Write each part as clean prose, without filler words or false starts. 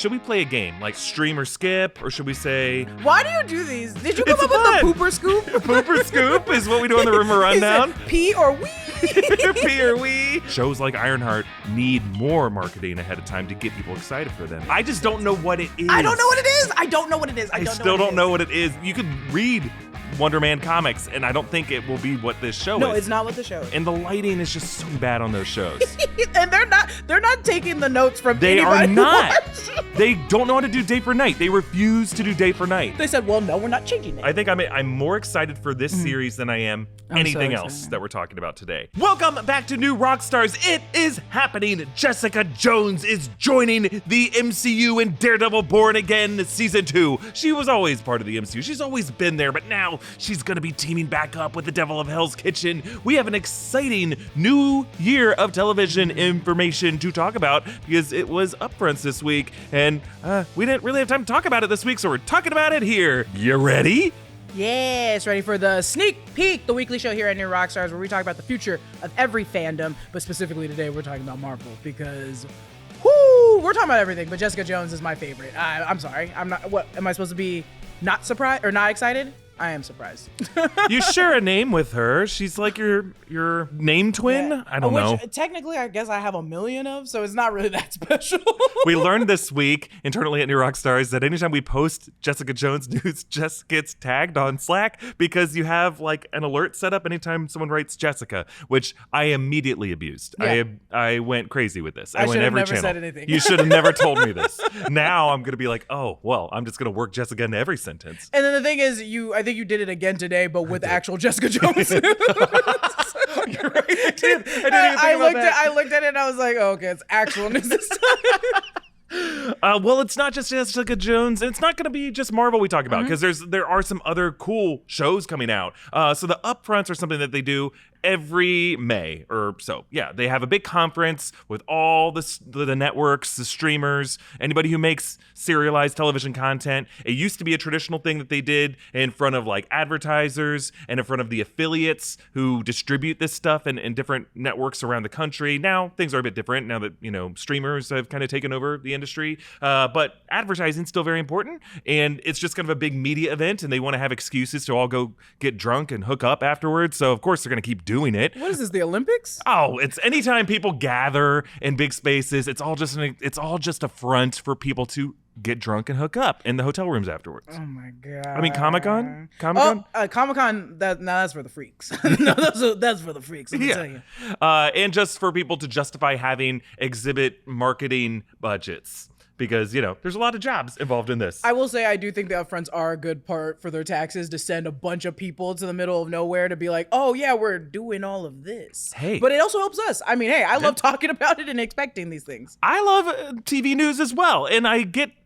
should we play a game like stream or skip, or should we say? Why do you do these? Did you come up with the pooper scoop? Pooper scoop is what we do on the Rumor Rundown. P or we? P or we? Shows like Ironheart need more marketing ahead of time to get people excited for them. I just don't know what it is. I don't know what it is. I don't know what it is. I still don't know what it is. You could read Wonderman comics, and I don't think it will be what this show is. No, it's not what the show is. And the lighting is just so bad on those shows. And they're not taking the notes from They anybody. are not. They don't know how to do day for night. They refuse to do day for night. They said, well, no, we're not changing it. I think I'm more excited for this series than I am anything else that we're talking about today. Welcome back to New Rockstars. It is happening. Jessica Jones is joining the MCU in Daredevil Born Again Season 2. She was always part of the MCU. She's always been there, but now she's going to be teaming back up with the Devil of Hell's Kitchen. We have an exciting new year of television information to talk about because it was Upfronts this week, and we didn't really have time to talk about it this week, so we're talking about it here. You ready? Yes, ready for the Sneak Peek, the weekly show here at New Rockstars, where we talk about the future of every fandom, but specifically today we're talking about Marvel because, we're talking about everything, but Jessica Jones is my favorite. I'm sorry, I'm not. What am I supposed to be? Not surprised or not excited? I am surprised. You share a name with her. She's like your name twin. Yeah. I don't know. Technically, I guess I have a million of, so it's not really that special. We learned this week internally at New Rockstars that anytime we post Jessica Jones news, Jess gets tagged on Slack because you have like an alert set up anytime someone writes Jessica, which I immediately abused. Yeah. I went crazy with this. I went should have every never channel. said anything. You should have never told me this. Now I'm gonna be like, oh well, I'm just gonna work Jessica into every sentence. And then the thing is, I think you did it again today, but with actual Jessica Jones. You're right. I didn't even think about that. I looked at it and I was like, oh, okay, it's actual news this time. Well, it's not just Jessica Jones. It's not going to be just Marvel we talk about because there are some other cool shows coming out. So the Upfronts are something that they do every May or so. Yeah, they have a big conference with all the networks, the streamers, anybody who makes serialized television content. It used to be a traditional thing that they did in front of like advertisers and in front of the affiliates who distribute this stuff in different networks around the country. Now things are a bit different now that, streamers have kind of taken over the industry. But advertising is still very important, and it's just kind of a big media event, and they want to have excuses to all go get drunk and hook up afterwards. So of course they're going to keep doing it. What is this, the Olympics? Oh, it's anytime people gather in big spaces, it's all just a front for people to get drunk and hook up in the hotel rooms afterwards. Oh my god! I mean, Comic-Con? Comic-Con. That's for the freaks. No, that's for the freaks. Let me tell you. And just for people to justify having exhibit marketing budgets. Because, there's a lot of jobs involved in this. I will say I do think the Upfronts are a good part for their taxes to send a bunch of people to the middle of nowhere to be like, oh, yeah, we're doing all of this. Hey. But it also helps us. I mean, hey, I love talking about it and expecting these things. I love TV news as well. And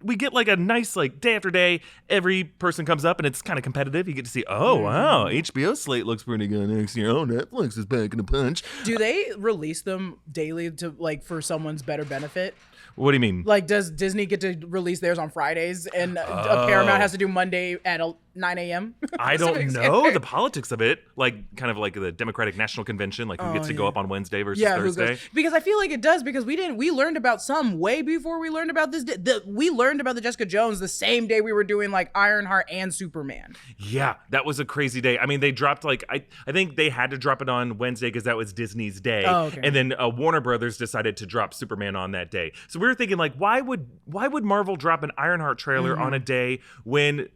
we get like a nice, like, day after day, every person comes up and it's kind of competitive. You get to see, oh, wow, HBO slate looks pretty good next year. Oh, Netflix is packing a punch. Do they release them daily to like for someone's better benefit? What do you mean? Like, does Disney get to release theirs on Fridays and Paramount has to do Monday at 9 a.m.? I don't know the politics of it. Like, kind of like the Democratic National Convention, like who gets to go up on Wednesday versus Thursday. Because I feel like it does, because we learned about some way before we learned about this. We learned about the Jessica Jones the same day we were doing like Ironheart and Superman. Yeah, that was a crazy day. I mean, they dropped like, I think they had to drop it on Wednesday because that was Disney's day. Oh, okay. And then Warner Brothers decided to drop Superman on that day. So we were thinking like, why would Marvel drop an Ironheart trailer on a day when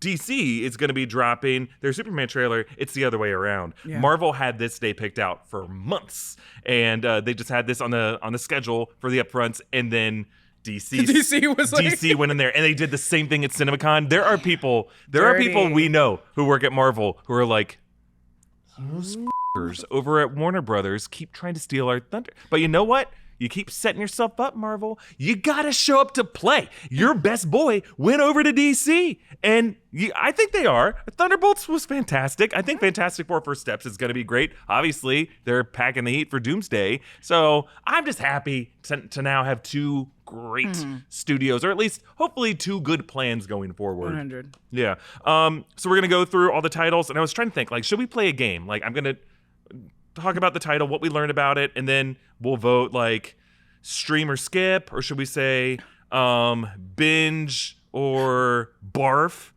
DC is going to be dropping their Superman trailer? It's the other way around. Yeah. Marvel had this day picked out for months, and they just had this on the schedule for the Upfronts, and then DC went in there and they did the same thing at CinemaCon. There are people we know who work at Marvel who are like, those over at Warner Brothers keep trying to steal our thunder. But you know what? You keep setting yourself up, Marvel. You got to show up to play. Your best boy went over to DC, and I think they are. Thunderbolts was fantastic. I think Fantastic Four First Steps is going to be great. Obviously, they're packing the heat for Doomsday. So I'm just happy to now have two great studios, or at least hopefully two good plans going forward. 100. Yeah. So we're going to go through all the titles, and I was trying to think, like, should we play a game? Like, I'm going to talk about the title, what we learned about it, and then we'll vote like stream or skip, or should we say binge, or barf.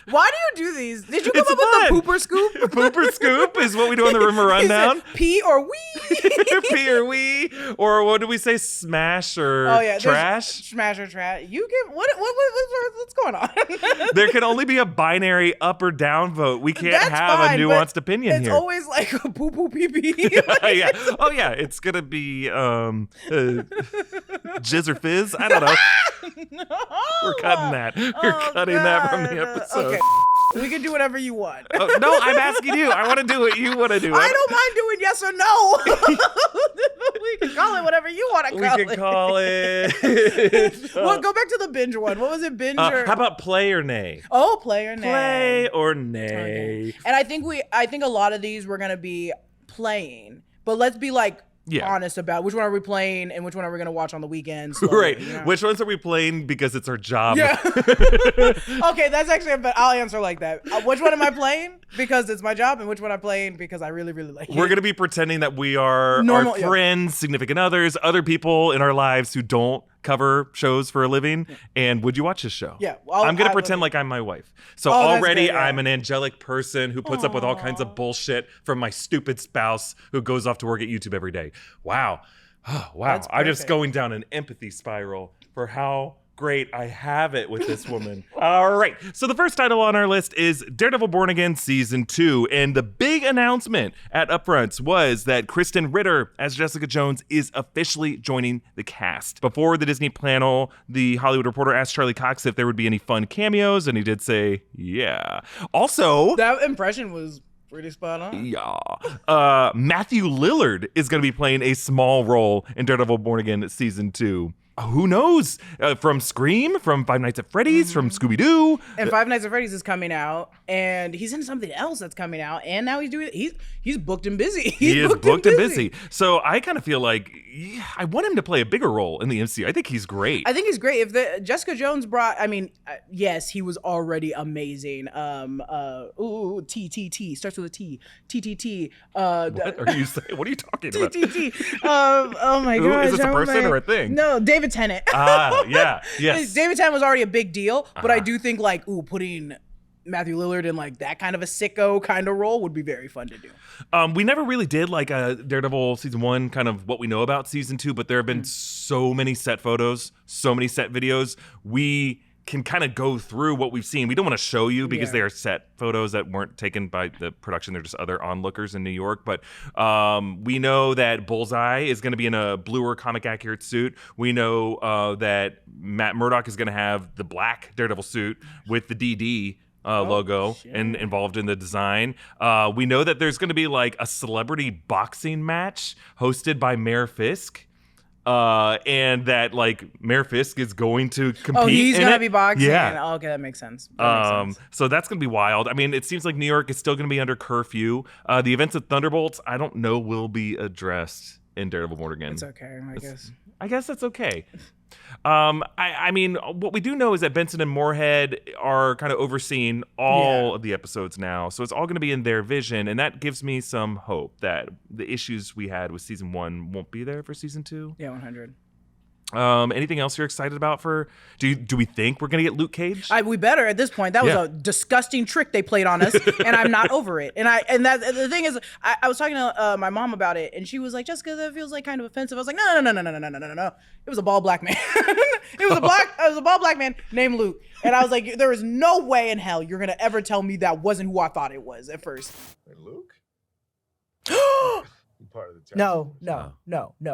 Why do you do these? Did you come It's up fun. with the pooper scoop? Pooper scoop is what we do on the Rumor He said, Rundown. P or wee? P or we, or what do we say? Smash or trash? Smash or trash. You give what's going on? There can only be a binary up or down vote. We can't That's have fine, a nuanced opinion it's here. always like a poo poo pee pee. Yeah. Oh yeah, it's gonna be jizz or fizz. I don't know. We're cutting that. We're cutting that from the episode. Okay. We can do whatever you want. Oh, no, I'm asking you. I want to do what you want to do. I don't mind doing yes or no. We can call it whatever you want to call it. We can call it. Well, go back to the binge one. What was it? Binge or? How about play or nay? Oh, play or nay. Play or nay. Okay. And I think a lot of these we're gonna be playing, but let's be like honest about which one are we playing and which one are we gonna watch on the weekends. Slowly, right. You know? Which ones are we playing because it's our job? Yeah. Okay, that's actually. But I'll answer like that. Which one am I playing because it's my job, and which one I'm playing because I really, really like it. We're gonna be pretending that we are our friends, significant others, other people in our lives who don't cover shows for a living. And would you watch this show? Yeah. I'm going to pretend like I'm my wife. So that's already great, yeah. I'm an angelic person who puts up with all kinds of bullshit from my stupid spouse who goes off to work at YouTube every day. Wow. Oh, wow. I'm just going down an empathy spiral for how great I have it with this woman. All right. So the first title on our list is Daredevil Born Again Season 2. And the big announcement at Upfronts was that Kristen Ritter as Jessica Jones is officially joining the cast. Before the Disney panel, the Hollywood Reporter asked Charlie Cox if there would be any fun cameos, and he did say, yeah. Also, that impression was pretty spot on. Yeah. Matthew Lillard is going to be playing a small role in Daredevil Born Again Season 2. Who knows? From Scream, from Five Nights at Freddy's, from Scooby-Doo. And Five Nights at Freddy's is coming out, and he's in something else that's coming out, and now he's booked and busy. He is booked and busy. So I kind of feel like I want him to play a bigger role in the MCU. I think he's great. I think he's great. If Jessica Jones yes, he was already amazing. TTT starts with a T. TTT. What are you saying? What are you talking about? TTT. Oh my god. Is this a person or a thing? No, David Tennant. Yeah. Yes. David Tennant was already a big deal, but I do think putting Matthew Lillard in like that kind of a sicko kind of role would be very fun to do. We never really did like a Daredevil Season 1, kind of what we know about Season 2, but there have been so many set photos, so many set videos. We can kind of go through what we've seen. We don't want to show you because they are set photos that weren't taken by the production. They're just other onlookers in New York. But we know that Bullseye is going to be in a bluer comic accurate suit. We know that Matt Murdock is going to have the black Daredevil suit with the DD logo and involved in the design. We know that there's going to be like a celebrity boxing match hosted by Mayor Fisk. And that like Mayor Fisk is going to compete. Oh, he's gonna be boxing. Yeah. Oh, okay, that makes sense. So that's gonna be wild. I mean, it seems like New York is still gonna be under curfew. The events of Thunderbolts, I don't know, will be addressed in Daredevil Born Again. It's okay, I guess. I guess that's okay. I mean, what we do know is that Benson and Moorhead are kind of overseeing all of the episodes now. So it's all going to be in their vision. And that gives me some hope that the issues we had with Season 1 won't be there for Season 2. Yeah, 100. Anything else you're excited about for? Do we think we're gonna get Luke Cage? We better at this point. That was a disgusting trick they played on us, and I'm not over it. And the thing is, I was talking to my mom about it, and she was like, "Jessica, that feels like kind of offensive." I was like, "No. It was a bald black man. It was a bald black man named Luke." And I was like, "There is no way in hell you're gonna ever tell me that wasn't who I thought it was at first." Wait, Luke? Part of the No,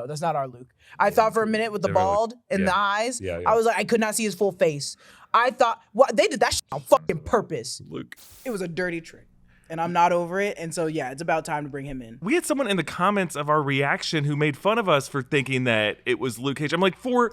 that's not our Luke. I thought for a minute with the bald and the eyes, I was like, I could not see his full face. I thought, they did that shit on fucking purpose. Luke. It was a dirty trick, and I'm not over it. And so, it's about time to bring him in. We had someone in the comments of our reaction who made fun of us for thinking that it was Luke Cage. I'm like, for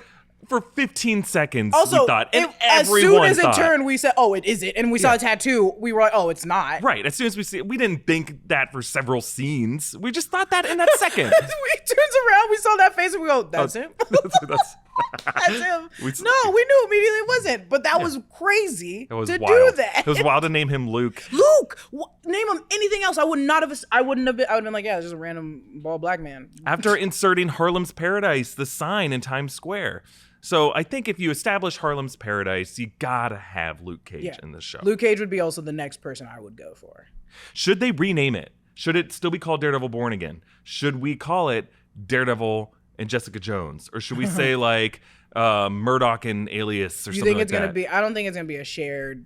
15 seconds, also, we thought, and as soon as it turned, we said, "Oh, it is it," and we saw a tattoo. We were like, "Oh, it's not." Right. As soon as we see it, we didn't think that for several scenes. We just thought that in that second. We turns around, we saw that face, and we go, "That's him." That's him. We knew immediately it wasn't, but that was crazy do that. It was wild to name him Luke. Luke, name him anything else. I wouldn't have been like, it's just a random bald black man. After inserting Harlem's Paradise, the sign in Times Square. So I think if you establish Harlem's Paradise, you gotta have Luke Cage in the show. Luke Cage would be also the next person I would go for. Should they rename it? Should it still be called Daredevil Born Again? Should we call it Daredevil and Jessica Jones? Or should we say like Murdoch and Alias or something like that? I don't think it's gonna be a shared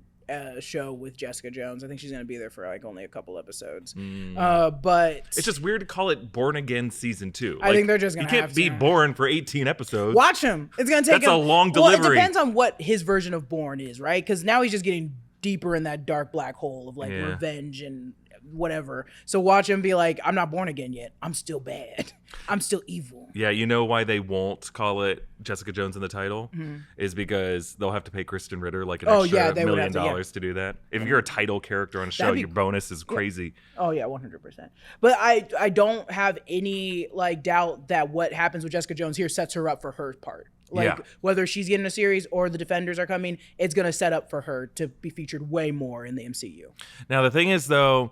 show with Jessica Jones. I think she's gonna be there for like only a couple episodes. But it's just weird to call it Born Again season 2. I think they're just gonna. You can't be born for 18 episodes. Watch him. It's gonna take. That's a long delivery. Well, it depends on what his version of Born is, right? Because now he's just getting deeper in that dark black hole of like revenge and whatever. So watch him be like, I'm not born again yet. I'm still bad. I'm still evil. Yeah, you know why they won't call it Jessica Jones in the title? Is because they'll have to pay Kristen Ritter like an extra $1 million to do that. If you're a title character on a show, your bonus is crazy. Oh yeah, 100%. But I don't have any like doubt that what happens with Jessica Jones here sets her up for her part. Like whether she's getting a series or the Defenders are coming, it's going to set up for her to be featured way more in the MCU. Now, the thing is, though,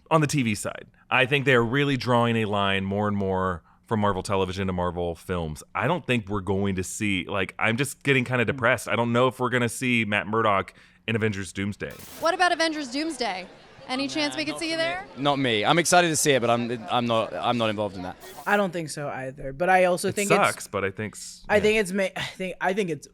on the TV side, I think they're really drawing a line more and more from Marvel Television to Marvel Films. I don't think we're going to see, like, I'm just getting kind of depressed. I don't know if we're going to see Matt Murdock in Avengers Doomsday. What about Avengers Doomsday? Any chance we could see you there? Not me. I'm excited to see it, but I'm not involved in that. I don't think so either. But I also think sucks, but I think it's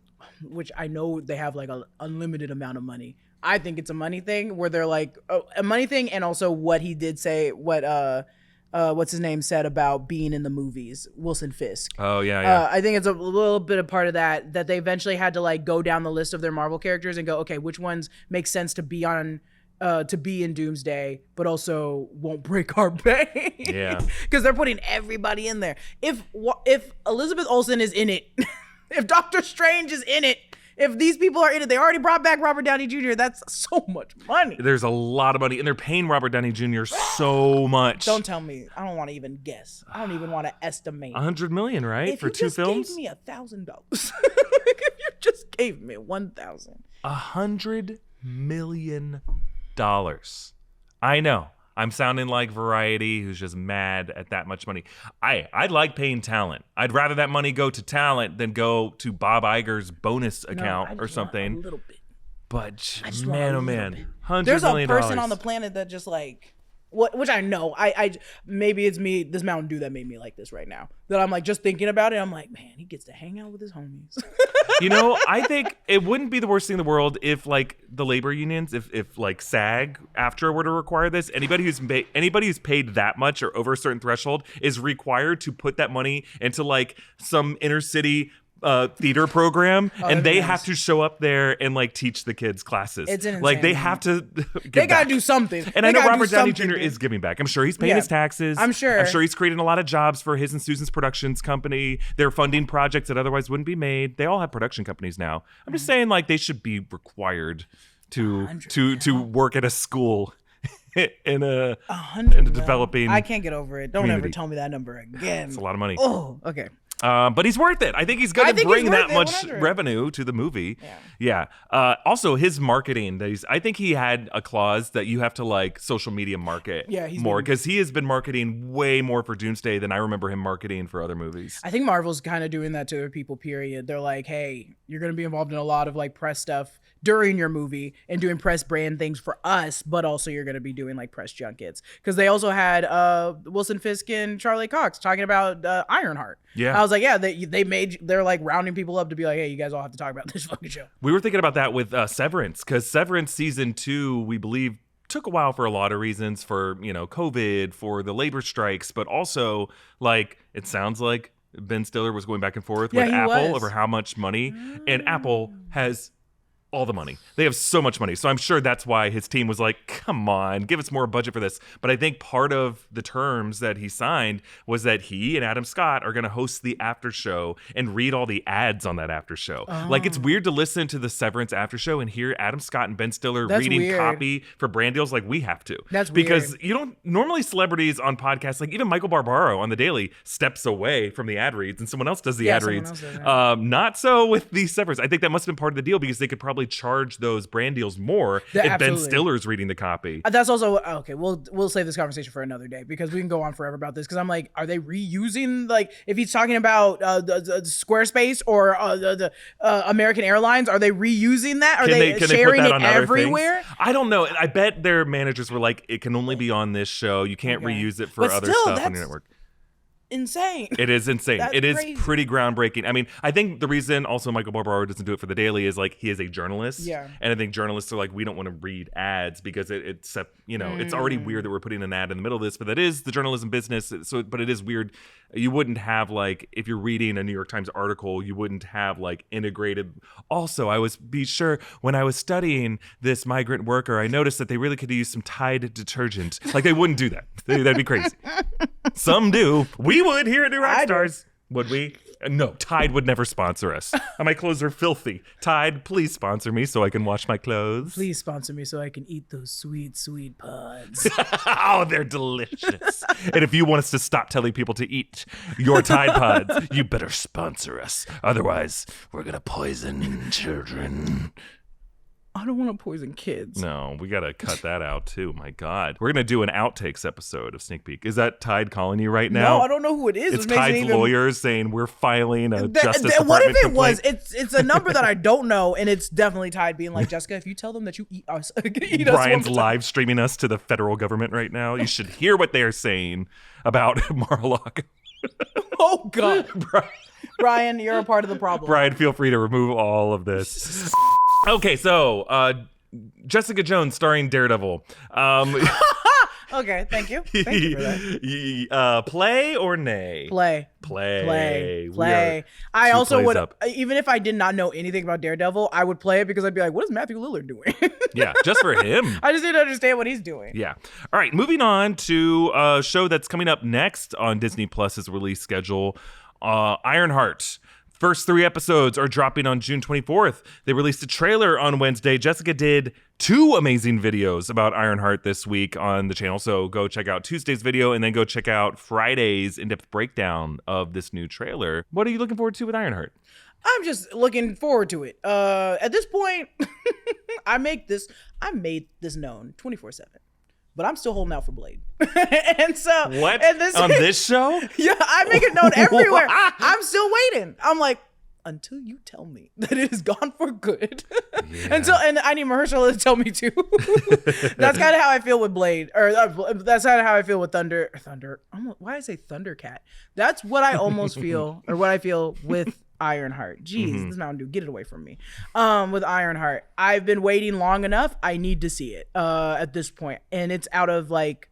which I know they have like an unlimited amount of money. I think it's a money thing where they're like a money thing, and also what he did say, what's his name said about being in the movies, Wilson Fisk. Oh yeah. I think it's a little bit of part of that they eventually had to like go down the list of their Marvel characters and go, okay, which ones make sense to be on. To be in Doomsday, but also won't break our bank. Yeah, because they're putting everybody in there. If Elizabeth Olsen is in it, if Doctor Strange is in it, if these people are in it, they already brought back Robert Downey Jr. That's so much money. There's a lot of money, and they're paying Robert Downey Jr. so much. Don't tell me. I don't want to even guess. I don't even want to estimate. $100 million, right, if for 2 films? If you just gave me $1,000, if you just gave me $1,000, $100 million. I know. I'm sounding like Variety, who's just mad at that much money. I'd like paying talent. I'd rather that money go to talent than go to Bob Iger's bonus account or something. A little bit. But man, oh man, $100 There's million. There's a person on the planet that just like. Which I know, I maybe it's me, this Mountain Dew that made me like this right now. That I'm like just thinking about it, I'm like, man, he gets to hang out with his homies. You know, I think it wouldn't be the worst thing in the world if like the labor unions, if like SAG AFTRA were to require this, anybody who's paid that much or over a certain threshold is required to put that money into like some inner city theater program, and they have to show up there and like teach the kids classes. It's insane. Like they have to they gotta do something. And I know Robert Downey Jr. is giving back. I'm sure he's paying his taxes. I'm sure he's creating a lot of jobs for his and Susan's productions company. They're funding projects that otherwise wouldn't be made. They all have production companies now. I'm just saying, like, they should be required to work at a school in a developing. I can't get over it. Don't ever tell me that number again. It's a lot of money. Oh, okay. But he's worth it. I think he's going to bring that much revenue to the movie. Yeah. Also, his marketing. I think he had a clause that you have to like social media market more, because he has been marketing way more for Doomsday than I remember him marketing for other movies. I think Marvel's kind of doing that to their people, period. They're like, hey, you're going to be involved in a lot of like press stuff during your movie and doing press brand things for us, but also you're going to be doing like press junkets. Because they also had Wilson Fisk and Charlie Cox talking about Ironheart. Yeah. I was like, yeah, they're like rounding people up to be like, hey, you guys all have to talk about this fucking show. We were thinking about that with Severance, because Severance season 2, we believe, took a while for a lot of reasons, for, you know, COVID, for the labor strikes, but also like it sounds like Ben Stiller was going back and forth with Apple over how much money, and Apple has all the money. They have so much money. So I'm sure that's why his team was like, come on, give us more budget for this. But I think part of the terms that he signed was that he and Adam Scott are going to host the after show and read all the ads on that after show. Like, it's weird to listen to the Severance after show and hear Adam Scott and Ben Stiller reading copy for brand deals like we have to. That's because weird. You don't normally, celebrities on podcasts, like even Michael Barbaro on The Daily, steps away from the ad reads and someone else does the ad reads. Not so with the Severance. I think that must have been part of the deal, because they could probably probably charge those brand deals more if Ben absolutely. Stiller's reading the copy. That's also okay. We'll save this conversation for another day because we can go on forever about this. Because I'm like, are they reusing, like, if he's talking about the Squarespace or the American Airlines, are they reusing that? Are they sharing it everywhere? I don't know. I bet their managers were like, it can only be on this show. You can't reuse it for other stuff on your network. Insane. It is insane. It is crazy. pretty groundbreaking. I mean, I think the reason also Michael Barbaro doesn't do it for the Daily is like he is a journalist. Yeah. And I think journalists are like, we don't want to read ads because it's it's already weird that we're putting an ad in the middle of this, but that is the journalism business. So, but it is weird. You wouldn't have, like, if you're reading a New York Times article, you wouldn't have like integrated. Also, when I was studying this migrant worker, I noticed that they really could use some Tide detergent. Like, they wouldn't do that. That'd be crazy. Some do. We would here at New Rockstars. Would we? No, Tide would never sponsor us. My clothes are filthy. Tide, please sponsor me so I can wash my clothes. Please sponsor me so I can eat those sweet, sweet pods. Oh, they're delicious. And if you want us to stop telling people to eat your Tide Pods, you better sponsor us. Otherwise, we're going to poison children. I don't want to poison kids. No, we got to cut that out too. My God. We're going to do an outtakes episode of Sneak Peek. Is that Tide calling you right now? No, I don't know who it is. It's Tide's lawyers saying we're filing a Justice Department What if it complaint. was? It's a number that I don't know, and it's definitely Tide being like, Jessica, if you tell them that you eat us. Brian's live streaming us to the federal government right now. You should hear what they are saying about Mar-a-Lago. Oh, God. Brian, you're a part of the problem. Brian, feel free to remove all of this. Okay, so Jessica Jones starring Daredevil. Okay, thank you. Thank you for that. Play or nay? Play. I also would, even if I did not know anything about Daredevil, I would play it because I'd be like, what is Matthew Lillard doing? Yeah, just for him. I just need to understand what he's doing. Yeah. All right, moving on to a show that's coming up next on Disney Plus's release schedule, Ironheart. First 3 episodes are dropping on June 24th. They released a trailer on Wednesday. Jessica did 2 amazing videos about Ironheart this week on the channel. So go check out Tuesday's video and then go check out Friday's in-depth breakdown of this new trailer. What are you looking forward to with Ironheart? I'm just looking forward to it. At this point, I made this known 24/7. But I'm still holding out for Blade. And so what? On this show? Yeah, I make it known everywhere. I'm still waiting. I'm like, until you tell me that it is gone for good. Yeah. And I need Mahershala to tell me too. That's kind of how I feel with Blade. Or that's kind of how I feel with Thunder. Why did I say Thundercat? That's what I almost feel, or what I feel with Ironheart. Jeez, this Mountain Dew, get it away from me. With Ironheart, I've been waiting long enough. I need to see it at this point, and it's out of like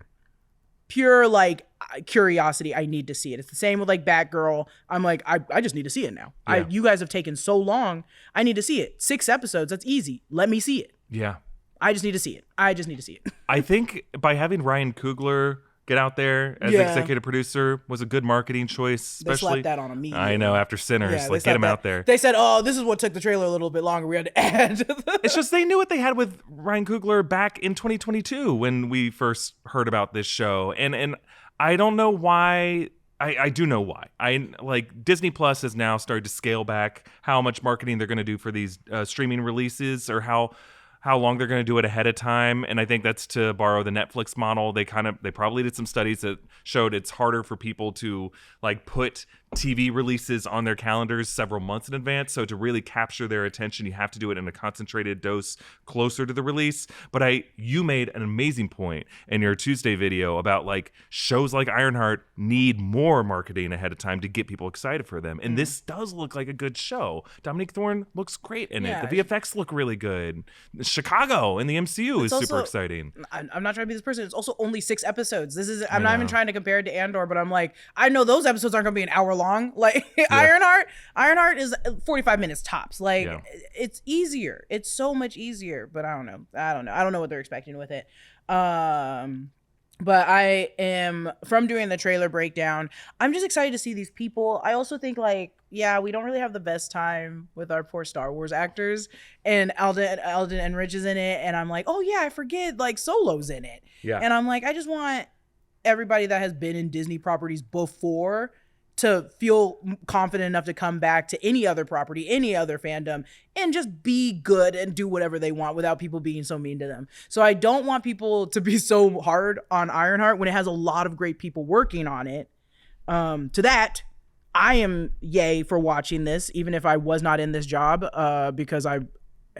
pure like curiosity. I need to see it. It's the same with like Batgirl. I'm like, I just need to see it now. Yeah. You guys have taken so long. I need to see it. 6 episodes. That's easy. Let me see it. Yeah. I just need to see it. I think by having Ryan Coogler get out there as executive producer was a good marketing choice, especially. They slapped that on him immediately. I know, after Sinners, like get him out there. They said, "Oh, this is what took the trailer a little bit longer. We had to add." It's just they knew what they had with Ryan Coogler back in 2022 when we first heard about this show, and I don't know why. I do know why. Disney Plus has now started to scale back how much marketing they're going to do for these streaming releases, or how long they're going to do it ahead of time. And I think that's to borrow the Netflix model. They probably did some studies that showed it's harder for people to like put TV releases on their calendars several months in advance. So to really capture their attention, you have to do it in a concentrated dose closer to the release. But you made an amazing point in your Tuesday video about like shows like Ironheart need more marketing ahead of time to get people excited for them. And this does look like a good show. Dominique Thorne looks great in it. The VFX look really good. Chicago in the MCU is super exciting. I'm not trying to be this person. It's also only 6 episodes. I'm not even trying to compare it to Andor, but I'm like, I know those episodes aren't going to be an hour long. Like Ironheart is 45 minutes tops. Like it's easier. It's so much easier, but I don't know. I don't know what they're expecting with it. But I am, from doing the trailer breakdown, I'm just excited to see these people. I also think we don't really have the best time with our poor Star Wars actors, and Alden Enrich is in it, and I'm like, oh yeah, I forget like Solo's in it. Yeah. And I'm like, I just want everybody that has been in Disney properties before to feel confident enough to come back to any other property, any other fandom, and just be good and do whatever they want without people being so mean to them. So I don't want people to be so hard on Ironheart when it has a lot of great people working on it. To that, I am yay for watching this, even if I was not in this job, because I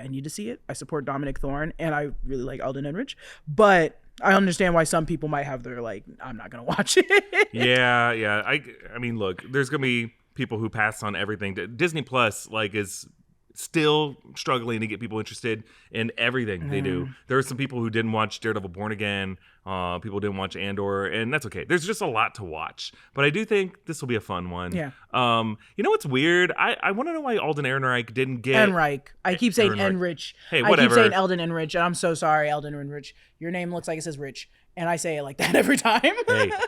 need to see it. I support Dominic Thorne, and I really like Alden Ehrenreich, but I understand why some people might have their I'm not gonna watch it. Yeah. I mean, look, there's gonna be people who pass on everything. Disney Plus is still struggling to get people interested in everything they do. There are some people who didn't watch Daredevil Born Again. People didn't watch Andor, and that's okay. There's just a lot to watch. But I do think this will be a fun one. Yeah. You know what's weird? I want to know why Alden Ehrenreich didn't get... Ehrenreich. I keep saying Ehrenreich. Hey, whatever. I keep saying Alden Ehrenreich, and I'm so sorry, Alden Ehrenreich. Your name looks like it says Rich, and I say it like that every time.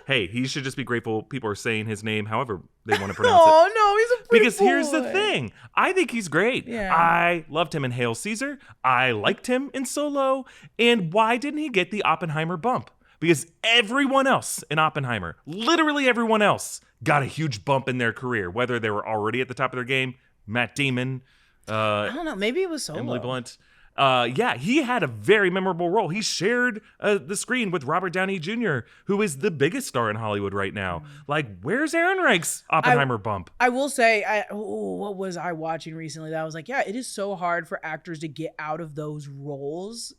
hey, he should just be grateful people are saying his name however they want to pronounce it. Oh, no, he's a pretty Because boy. here's the thing. I think he's great. Yeah. I loved him in Hail Caesar. I liked him in Solo. And why didn't he get the Oppenheimer bump? Because everyone else in Oppenheimer, literally everyone else, got a huge bump in their career, whether they were already at the top of their game. Matt Damon. I don't know. Maybe it was Solo. Emily Blunt. Yeah, he had a very memorable role. He shared the screen with Robert Downey Jr., who is the biggest star in Hollywood right now. Where's Ehrenreich's Oppenheimer bump? I will say, what was I watching recently that I was like, yeah, it is so hard for actors to get out of those roles.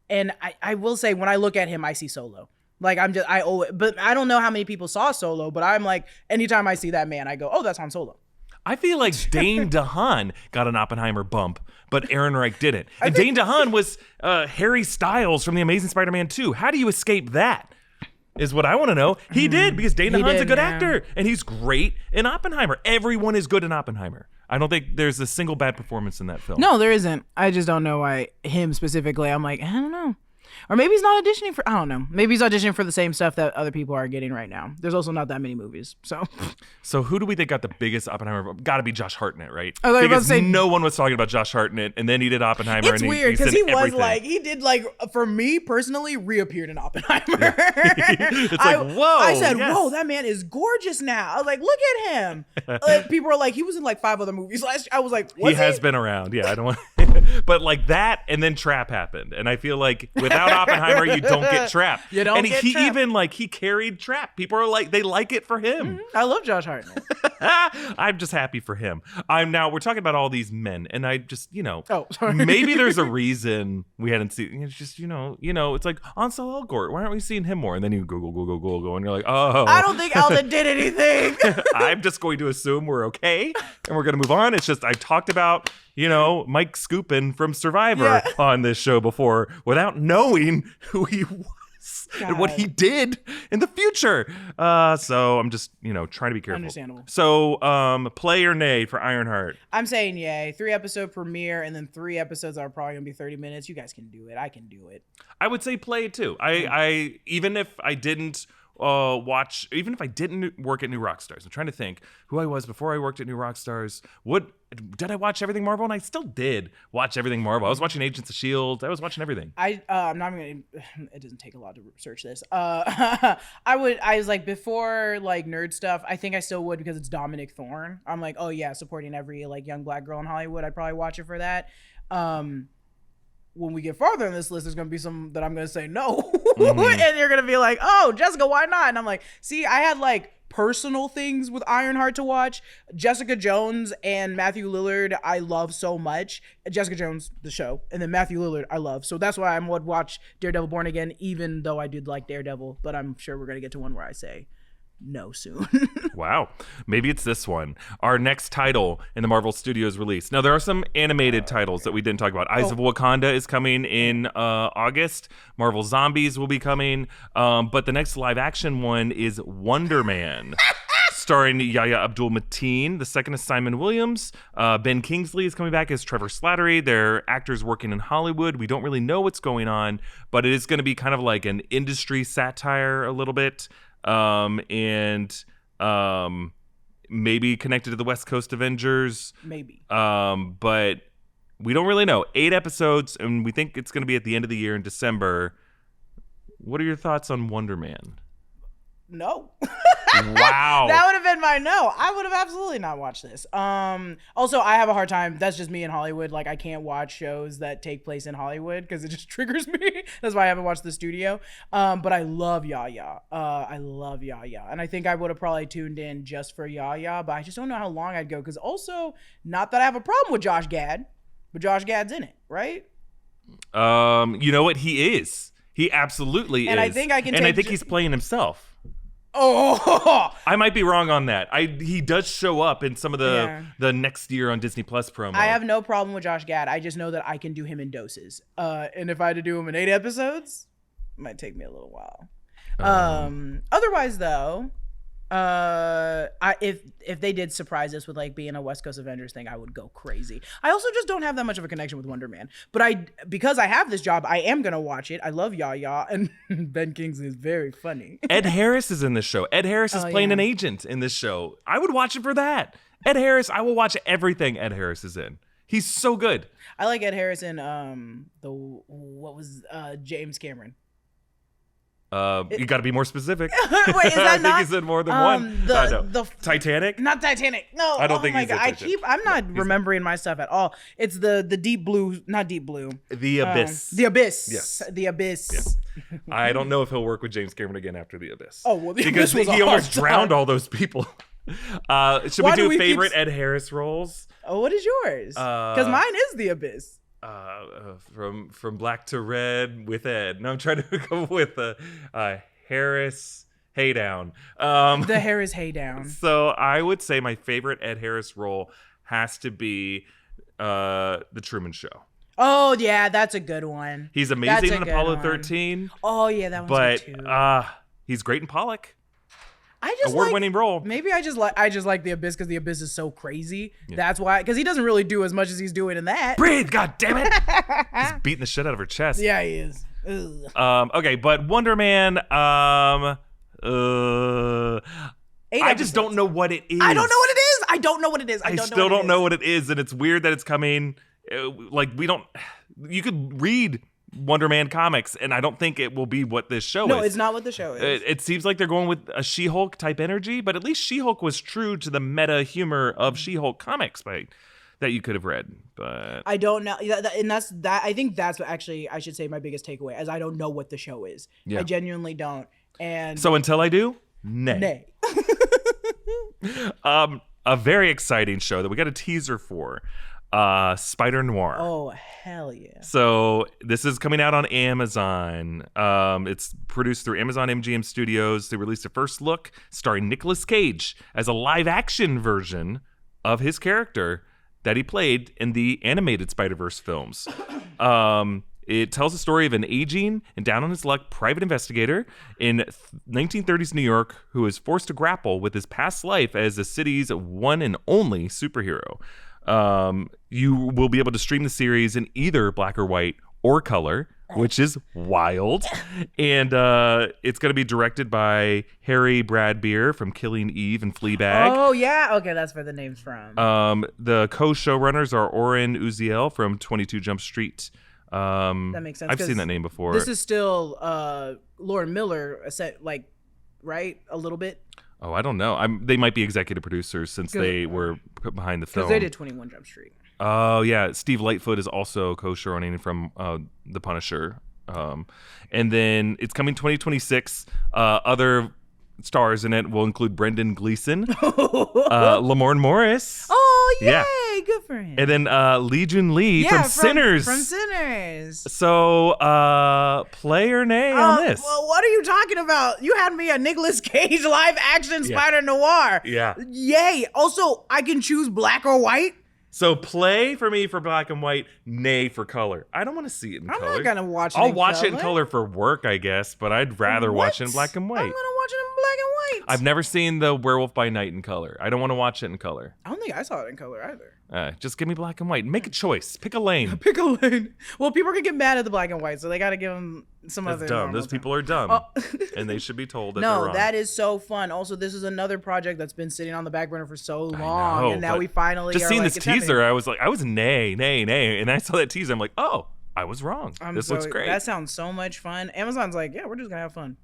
And I will say, when I look at him, I see Solo. But I don't know how many people saw Solo, but I'm like, anytime I see that man, I go, oh, that's Han Solo. I feel like Dane DeHaan got an Oppenheimer bump, but Ehrenreich didn't. And Dane DeHaan was Harry Styles from The Amazing Spider-Man 2. How do you escape that? Is what I want to know. He did, because Dane DeHaan's a good actor, and he's great in Oppenheimer. Everyone is good in Oppenheimer. I don't think there's a single bad performance in that film. No, there isn't. I just don't know why him specifically. I'm like, I don't know. Or maybe he's not auditioning for, I don't know. Maybe he's auditioning for the same stuff that other people are getting right now. There's also not that many movies, so. So who do we think got the biggest Oppenheimer? Got to be Josh Hartnett, right? I was because about to say, no one was talking about Josh Hartnett, and then he did Oppenheimer. It's and weird, because he was everything. he did for me personally, reappeared in Oppenheimer. It's whoa. I said, yes. whoa, that man is gorgeous now. I was like, look at him. People are like, he was in 5 other movies last year. I was like, he has been around. Yeah, I don't want but that, and then Trap happened. And I feel like without Oppenheimer, you don't get Trap. You don't and get he Trap. Even he carried Trap. People are they like it for him. I love Josh Hartnett. I'm just happy for him. We're talking about all these men, and I just, Oh, sorry. maybe there's a reason we hadn't seen. It's just, it's like Ansel Elgort. Why aren't we seeing him more? And then you go, and you're like, oh. I don't think Alden did anything. I'm just going to assume we're okay, and we're going to move on. It's just I talked about Mike Scoopin from Survivor on this show before without knowing who he was and what he did in the future. So I'm just, trying to be careful. Understandable. So play or nay for Ironheart? I'm saying yay. 3-episode premiere, and then 3 episodes are probably going to be 30 minutes. You guys can do it. I can do it. I would say play too. I even if I didn't even if I didn't work at New Rockstars, I'm trying to think who I was before I worked at New Rockstars. Did I watch everything Marvel? And I still did watch everything Marvel. I was watching Agents of S.H.I.E.L.D. I was watching everything. I'm not gonna. It doesn't take a lot to research this. I was like, before nerd stuff, I think I still would, because it's Dominic Thorne. I'm like, oh yeah, supporting every young black girl in Hollywood. I'd probably watch it for that. When we get farther in this list, there's going to be some that I'm going to say no. And you're going to be like, oh, Jessica, why not? And I'm like, see, I had personal things with Ironheart to watch. Jessica Jones and Matthew Lillard, I love so much. Jessica Jones, the show, and then Matthew Lillard, I love. So that's why I would watch Daredevil Born Again, even though I did like Daredevil. But I'm sure we're going to get to one where I say no soon. Wow. Maybe it's this one. Our next title in the Marvel Studios release. Now, there are some animated titles that we didn't talk about. Eyes of Wakanda is coming in August. Marvel Zombies will be coming. But the next live action one is Wonderman. Starring Yahya Abdul-Mateen. The second is Simon Williams. Ben Kingsley is coming back as Trevor Slattery. They're actors working in Hollywood. We don't really know what's going on, but it is going to be kind of like an industry satire a little bit. Maybe connected to the West Coast Avengers. Maybe. But we don't really know. 8 episodes, and we think it's going to be at the end of the year in December. What are your thoughts on Wonderman? no. Wow. That would have been my no. I would have absolutely not watched this. Also, I have a hard time. That's just me in Hollywood. Like, I can't watch shows that take place in Hollywood because it just triggers me. That's why I haven't watched The Studio. But I love Yaya. I love Yaya. And I think I would have probably tuned in just for Yaya, but I just don't know how long I'd go. Because also, not that I have a problem with Josh Gad, but Josh Gad's in it, right? You know what? He is. He absolutely is. And I think I can. And I think he's playing himself. Oh, I might be wrong on that. He does show up in some of the next year on Disney Plus promo. I have no problem with Josh Gad. I just know that I can do him in doses. And if I had to do him in 8 episodes, it might take me a little while. Otherwise, though, if they did surprise us with like being a West Coast Avengers thing, I would go crazy. I also just don't have that much of a connection with Wonderman, but because I have this job, I am gonna watch it. I love Yaya, and Ben Kingsley is very funny. Ed Harris is in this show. Ed Harris is playing an agent in this show. I would watch it for that. Ed Harris, I will watch everything Ed Harris is in. He's so good. I like Ed Harris in James Cameron. You got to be more specific. Wait, is that I think not? he's in more than one. The Titanic? Not Titanic. No. I don't think he's in God. Titanic. I'm not remembering my stuff at all. It's the deep blue, not deep blue. The Abyss. The Abyss. Yes. The Abyss. Yes. I don't know if he'll work with James Cameron again after The Abyss. Oh, well, The because Abyss was he a almost hard drowned time. all those people. Should Why we do do we favorite keep- Ed Harris roles? Oh, what is yours? Because mine is The Abyss. From Black to Red with Ed. No, I'm trying to go with Harris Haydown. The Harris Haydown. So I would say my favorite Ed Harris role has to be The Truman Show. Oh, yeah, that's a good one. He's amazing in good Apollo one. 13. Oh, yeah, that one's good too. But he's great in Pollock. I just Award-winning role. Maybe I just like The Abyss because The Abyss is so crazy. Yeah. That's why, because he doesn't really do as much as he's doing in that. Breathe, God damn it! He's beating the shit out of her chest. Yeah, he is. Ugh. Okay, but Wonderman. I just don't know what it is. I don't know what it is. I don't know what it is. I still don't know what it is, and it's weird that it's coming. Like we don't. You could read Wonderman comics, and I don't think it will be what this show is. No, it's not what the show is. It seems like they're going with a She-Hulk type energy, but at least She-Hulk was true to the meta humor of She-Hulk comics that you could have read. But I don't know, and that's that. I think that's what actually I should say my biggest takeaway, as I don't know what the show is. Yeah. I genuinely don't. And so until I do, nay. A very exciting show that we got a teaser for. Spider-Noir. Oh, hell yeah. So this is coming out on Amazon. It's produced through Amazon MGM Studios. They released a first look starring Nicolas Cage as a live-action version of his character that he played in the animated Spider-Verse films. It tells the story of an aging and down on his luck private investigator in 1930s New York who is forced to grapple with his past life as the city's one and only superhero. You will be able to stream the series in either black or white or color, which is wild. And it's going to be directed by Harry Bradbeer from Killing Eve and Fleabag. Oh, yeah. Okay, that's where the name's from. The co-showrunners are Oren Uziel from 22 Jump Street. That makes sense. I've seen that name before. This is still Lauren Miller, right? A little bit. Oh, I don't know. They might be executive producers since they were put behind the film. Because they did 21 Jump Street. Oh, yeah. Steve Lightfoot is also co-showrunning from The Punisher. And then it's coming 2026. Other stars in it will include Brendan Gleeson, Lamorne Morris. Oh, yay! Yeah. Good for him. And then Lee Jun Lee from Sinners. From Sinners. So, play or nay on this? Well, what are you talking about? You had me a Nicolas Cage live-action Spider-Noir. Yeah. Yay! Also, I can choose black or white. So play for me for black and white, nay for color. I don't want to see it in color. I'm not gonna watch it. I'll watch it in color for work, I guess, but I'd rather watch it in black and white. I'm gonna watch it in black and white. I've never seen the Werewolf by Night in color. I don't want to watch it in color. I don't think I saw it in color either. Just give me black and white. Make a choice. Pick a lane. Pick a lane. Well, people are gonna get mad at the black and white, so they gotta give them some That's other. dumb. Those people are dumb, and they should be told that they're wrong. No, that is so fun. Also, this is another project that's been sitting on the back burner for so long, and now we finally just are seeing like, this teaser. I was nay, and I saw that teaser. I'm like, oh, I was wrong. This looks great. That sounds so much fun. Amazon's like, yeah, we're just gonna have fun.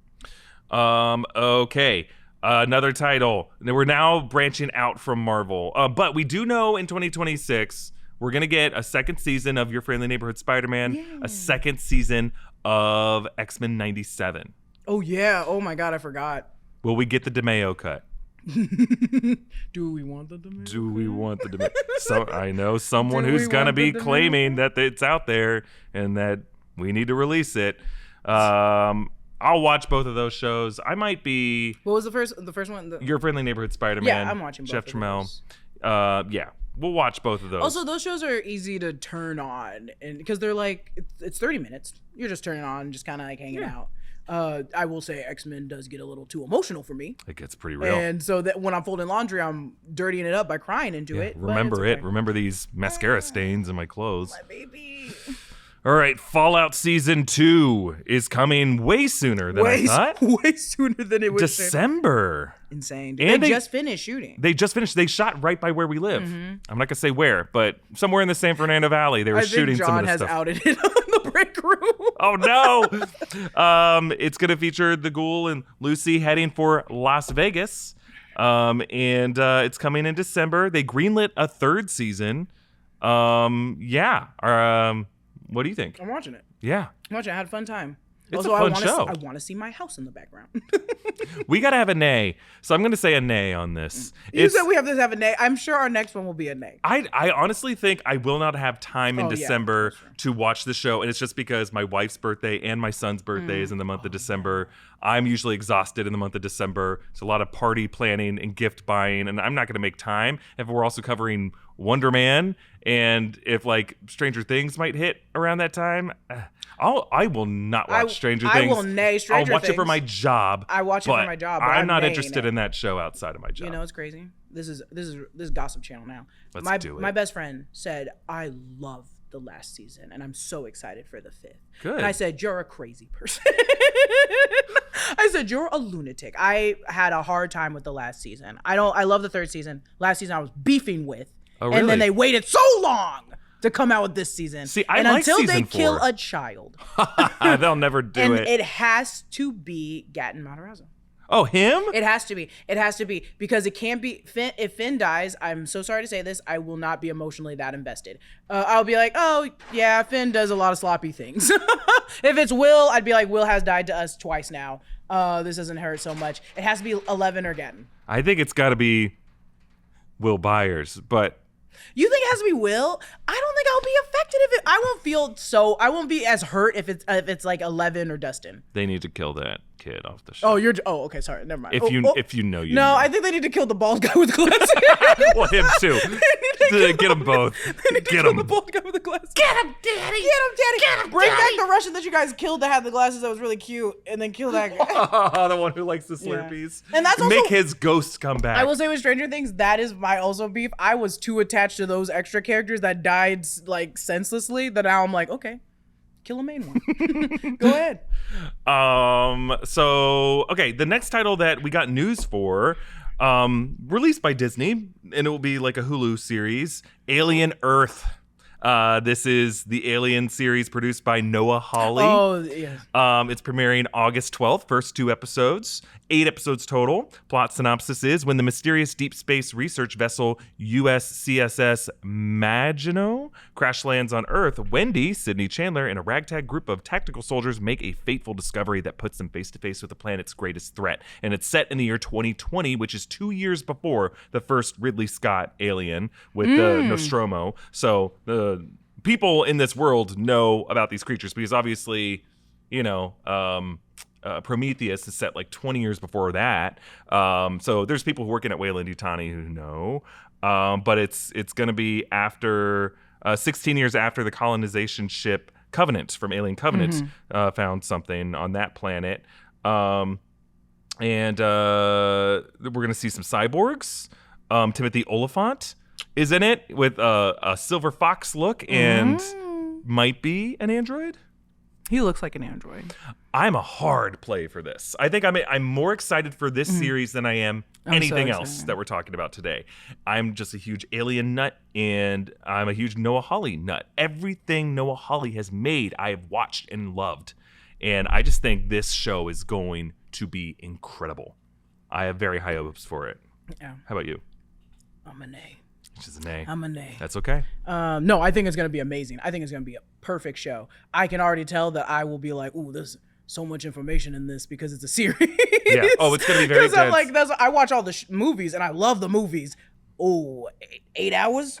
Okay. Another title. We're now branching out from Marvel. But we do know in 2026, we're going to get a second season of Your Friendly Neighborhood Spider-Man, a second season of X-Men 97. Oh, yeah. Oh, my God. I forgot. Will we get the DeMeo cut? Do we want the DeMeo? Do we want the DeMeo? So I know someone who's going to be claiming that it's out there and that we need to release it. I'll watch both of those shows. I might be. What was the first one? Your Friendly Neighborhood Spider-Man. Yeah, I'm watching both Jeff of Trammell. those. Yeah, we'll watch both of those. Also, those shows are easy to turn on, and because they're like it's 30 minutes. You're just turning on, just kind of like hanging out. I will say X-Men does get a little too emotional for me. It gets pretty real. And so that when I'm folding laundry, I'm dirtying it up by crying into it. Remember it. Remember these mascara stains in my clothes. My baby. All right, Fallout Season 2 is coming way sooner than I thought. Way sooner than it was. December. Insane. And they just finished shooting. They just finished. They shot right by where we live. I'm not going to say where, but somewhere in the San Fernando Valley. They were shooting some of the stuff. I think John has outed it on the break room. Oh, no. It's going to feature the Ghoul and Lucy heading for Las Vegas. And it's coming in December. They greenlit a third season. What do you think? I'm watching it. Yeah. I'm watching it. I had a fun time. It's also, a fun show. I want to see my house in the background. We got to have a nay. So I'm going to say a nay on this. You said we have to have a nay. I'm sure our next one will be a nay. I honestly think I will not have time in December to watch the show. And it's just because my wife's birthday and my son's birthday is in the month of December. I'm usually exhausted in the month of December. It's a lot of party planning and gift buying. And I'm not going to make time. If we're also covering Wonderman and if like Stranger Things might hit around that time, I will not watch Stranger Things. I will nay Stranger Things. I'll watch it for my job. I watch it for my job. But I'm not interested in that show outside of my job. You know, it's crazy. This is gossip channel now. Let's do it. My best friend said I love the last season and I'm so excited for the 5th. Good. And I said you're a crazy person. I said you're a lunatic. I had a hard time with the last season. I love the 3rd season. Last season I was beefing with. Oh, really? And then they waited so long to come out with this season. See, I like until season they 4. kill a child. They'll never do and it. it has to be Gatton Matarazzo. Oh, him? It has to be. It has to be because it can't be Finn. If Finn dies, I'm so sorry to say this, I will not be emotionally that invested. I'll be like, oh yeah, Finn does a lot of sloppy things. If it's Will, I'd be like, Will has died to us twice now. This doesn't hurt so much. It has to be 11 or Gatton. I think it's got to be Will Byers, but you think it has to be Will? I don't think I'll be affected if it. I won't be as hurt if it's like 11 or Dustin. they need to kill that kid off the show. Okay, sorry, never mind. If you know you No, know. I think they need to kill the bald guy with glasses. Well, him too. Get them both. Get them. The bald guy with the glasses. Get him, Daddy! Get him, Daddy! Get him, Bring back the Russian that you guys killed that had the glasses that was really cute, and then kill that guy. The one who likes the Slurpees. Yeah. And that's also, make his ghost come back. I will say with Stranger Things, that is my also beef. I was too attached to those extra characters that died like senselessly that now I'm like, okay, kill a main one. Go ahead. Okay, the next title that we got news for, released by Disney, and it will be like a Hulu series, Alien Earth. This is the Alien series produced by Noah Hawley. Oh, yeah. It's premiering August 12th, first 2 episodes, 8 episodes total. Plot synopsis is when the mysterious deep space research vessel USCSS Maginot crash lands on Earth, Wendy, Sydney Chandler, and a ragtag group of tactical soldiers make a fateful discovery that puts them face to face with the planet's greatest threat. And it's set in the year 2020, which is 2 years before the first Ridley Scott Alien with the Nostromo. So the people in this world know about these creatures because obviously, Prometheus is set like 20 years before that. So there's people working at Weyland-Yutani who know. But it's going to be after 16 years after the colonization ship Covenant from Alien Covenant found something on that planet. And we're going to see some cyborgs. Timothy Oliphant is in it with a silver fox look and might be an android. He looks like an android. I'm a hard play for this. I think I'm more excited for this series than I am anything else that we're talking about today. I'm just a huge Alien nut, and I'm a huge Noah Hawley nut. Everything Noah Hawley has made, I have watched and loved. And I just think this show is going to be incredible. I have very high hopes for it. Yeah. How about you? I'm an A. Which is an A. I'm an A. That's okay. No, I think it's going to be amazing. I think it's going to be a perfect show. I can already tell that I will be like, ooh, there's so much information in this because it's a series. Yeah. Oh, it's going to be very dense. I'm like, I watch all the movies and I love the movies. Oh, 8 hours?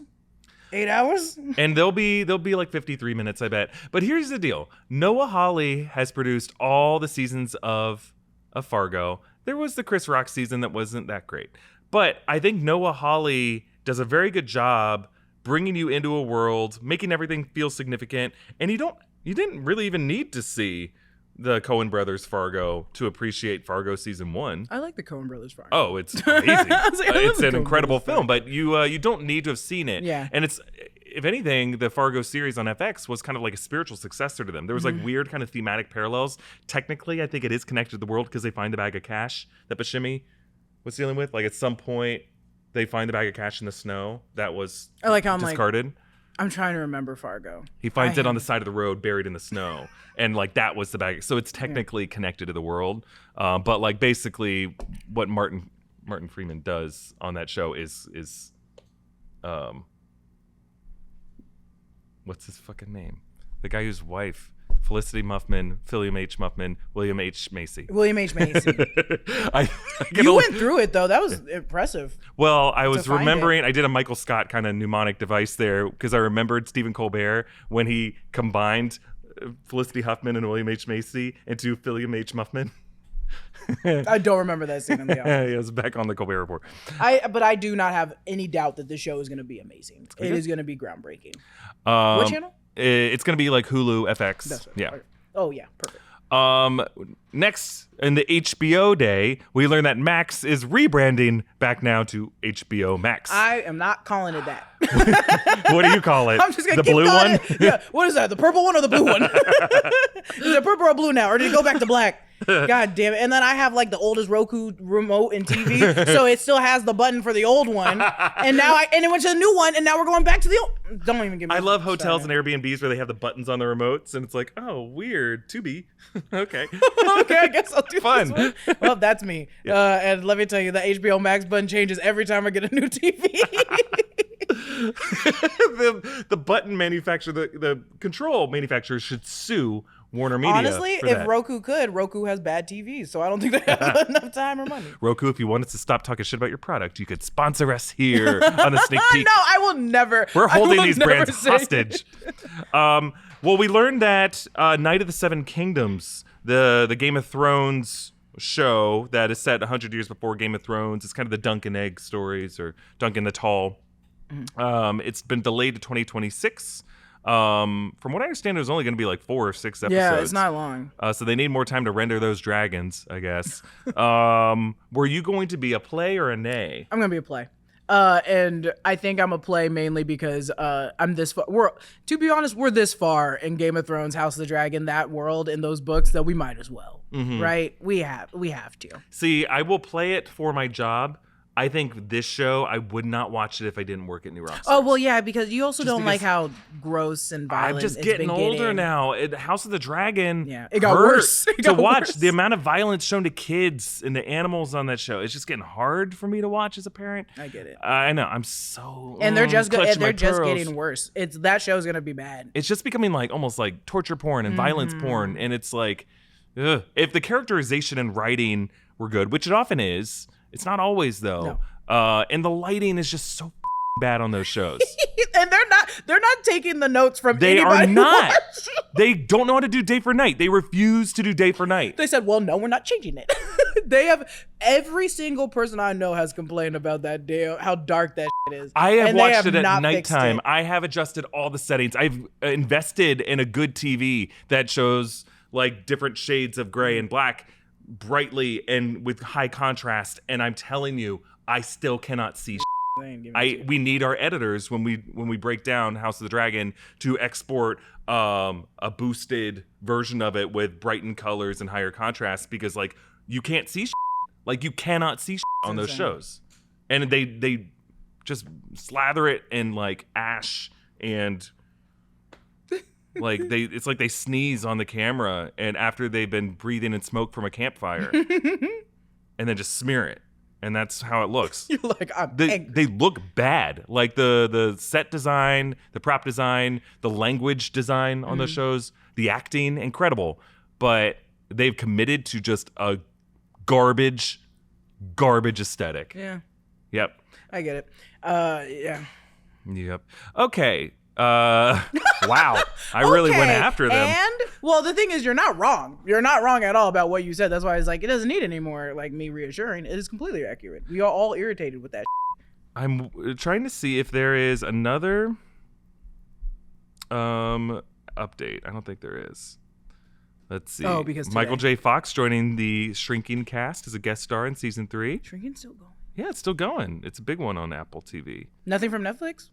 8 hours? And they'll be like 53 minutes, I bet. But here's the deal. Noah Hawley has produced all the seasons of Fargo. There was the Chris Rock season that wasn't that great. But I think Noah Hawley does a very good job bringing you into a world, making everything feel significant. And you didn't really even need to see the Coen Brothers Fargo to appreciate Fargo season 1. I like the Coen Brothers Fargo. Oh, it's amazing. It's an incredible film, Brothers but you don't need to have seen it. Yeah. And it's, if anything, the Fargo series on FX was kind of like a spiritual successor to them. There was like weird kind of thematic parallels. Technically, I think it is connected to the world because they find the bag of cash that Buscemi was dealing with. Like at some point, they find the bag of cash in the snow that was I like how discarded. I'm trying to remember Fargo. He finds it on the side of the road, buried in the snow, and like that was the bag. So it's technically connected to the world, but like basically, what Martin Freeman does on that show is what's his fucking name? The guy whose wife, Felicity Muffman, William H. Muffman, William H. Macy. William H. Macy. I You went through it though. That was impressive. Well, I was find remembering. I did a Michael Scott kind of mnemonic device there because I remembered Stephen Colbert when he combined Felicity Huffman and William H. Macy into William H. Muffman. I don't remember that scene in the office. It was back on the Colbert Report. But I do not have any doubt that this show is going to be amazing. It is going to be groundbreaking. What channel? It's going to be like Hulu, FX. That's right. Yeah. Oh yeah, perfect. Next, in the HBO day, we learned that Max is rebranding back now to HBO Max. I am not calling it that. What do you call it? I'm just gonna the keep blue calling one? it. Yeah. What is that? The purple one or the blue one? Is it purple or blue now, or did it go back to black? God damn it! And then I have like the oldest Roku remote and TV, so it still has the button for the old one. And now it went to the new one, and now we're going back to the old. Don't even give me. I love hotels and Airbnbs where they have the buttons on the remotes, and it's like, oh, weird. To be. Okay. Okay, I guess I'll do Fun. this one. Well, that's me. And let me tell you, the HBO Max button changes every time I get a new TV. the button manufacturer, the control manufacturer should sue Warner Media. Honestly, for if that. Roku has bad TVs, so I don't think they have enough time or money. Roku, if you want us to stop talking shit about your product, you could sponsor us here on the Sneak Peek. No, I will never. We're holding I will these never brands say hostage. Well, we learned that Night of the Seven Kingdoms, the Game of Thrones show that is set 100 years before Game of Thrones, it's kind of the Dunk and Egg stories, or Dunk and the Tall. It's been delayed to 2026. From what I understand, it was only going to be like 4 or 6 episodes. Yeah, it's not long. So they need more time to render those dragons, I guess. Were you going to be a play or a nay? I'm gonna be a play. And I think I'm a play mainly because I'm this far. To be honest, we're this far in Game of Thrones, House of the Dragon, that world, in those books that we might as well, right? We have to. See, I will play it for my job. I think this show, I would not watch it if I didn't work at New Rockstars. Oh, well, yeah, because you also don't like because how gross and violent I'm just it's getting been older now. House of the Dragon, it got worse. to watch. The amount of violence shown to kids and the animals on that show, it's just getting hard for me to watch as a parent. I get it. I know. I'm so and they're just clutching my just pearls. getting worse. That show's gonna be bad. It's just becoming like almost like torture porn and violence porn, and it's like, ugh. If the characterization and writing were good, which it often is, it's not always though. No. And the lighting is just so bad on those shows. And they're not taking the notes from They anybody. are not. They don't know how to do day for night. They refuse to do day for night. They said, well, no, we're not changing it. They have, every single person I know has complained about that day, how dark that shit is. I have And they watched it at not fixed nighttime. it. I have adjusted all the settings. I've invested in a good TV that shows like different shades of gray and black brightly and with high contrast. And I'm telling you, I still cannot see. We need our editors when we break down House of the Dragon to export a boosted version of it with brightened colors and higher contrast, because like you can't see like you cannot see on those shows, and they just slather it in like ash and Like it's like they sneeze on the camera, and after they've been breathing in smoke from a campfire, and then just smear it, and that's how it looks. You're like, they look bad. Like the set design, the prop design, the language design on the shows, the acting, incredible. But they've committed to just a garbage aesthetic. Yeah. Yep. I get it. Yeah. Yep. Okay. Wow. I really went after them. And well, the thing is, you're not wrong. You're not wrong at all about what you said. That's why I was like, it doesn't need any more like me reassuring. It is completely accurate. We are all irritated with that. I'm trying to see if there is another update. I don't think there is. Let's see. Oh, because Michael J. Fox joining the Shrinking cast as a guest star in season 3. Shrinking's still going. Yeah, it's still going. It's a big one on Apple TV. Nothing from Netflix?